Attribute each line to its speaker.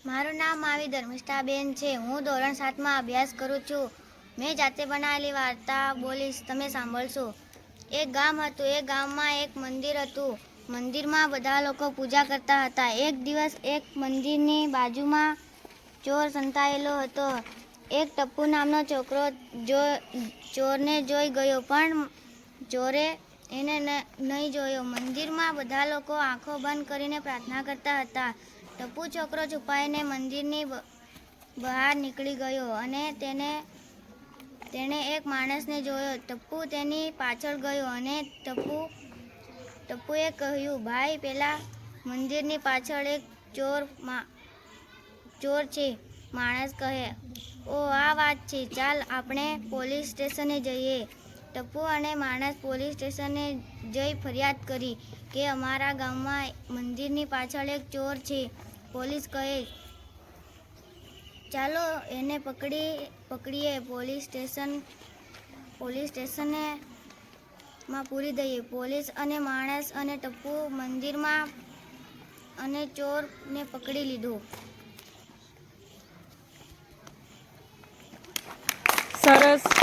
Speaker 1: મારું નામ માવી ધર્મિષ્ઠાબેન છે. હું ધોરણ 7માં અભ્યાસ કરું છું. મેં જાતે બનાવેલી વાર્તા બોલીશ, તમે સાંભળશો. એક ગામ હતું. એ ગામમાં એક મંદિર હતું. મંદિરમાં બધા લોકો પૂજા કરતા હતા. એક દિવસ એક મંદિરની બાજુમાં ચોર સંતાયેલો હતો. એક ટપ્પુ નામનો છોકરો ચોરને જોઈ ગયો, પણ ચોરે એને નહીં જોયો. મંદિરમાં બધા લોકો આંખો બંધ કરીને પ્રાર્થના કરતા હતા. ટપ્પુ છોકરો છુપાઈને મંદિરની બહાર નીકળી ગયો અને તેણે એક માણસને જોયો. ટપ્પુ તેની પાછળ ગયો અને ટપ્પુએ કહ્યું, ભાઈ, પેલા મંદિરની પાછળ એક ચોર છે. માણસ કહે, ઓ, આ વાત છે, ચાલ આપણે પોલીસ સ્ટેશને જઈએ. ટપ્પુ અને માણસ પોલીસ સ્ટેશને જઈ ફરિયાદ કરી કે અમારા ગામમાં મંદિરની પાછળ એક ચોર છે. પોલીસ કહે, ચાલો એને પકડીએ, પોલીસ સ્ટેશનમાં પૂરી દઈએ. પોલીસ અને માણસ અને ટપ્પુ મંદિરમાં અને ચોરને પકડી લીધો.
Speaker 2: સરસ.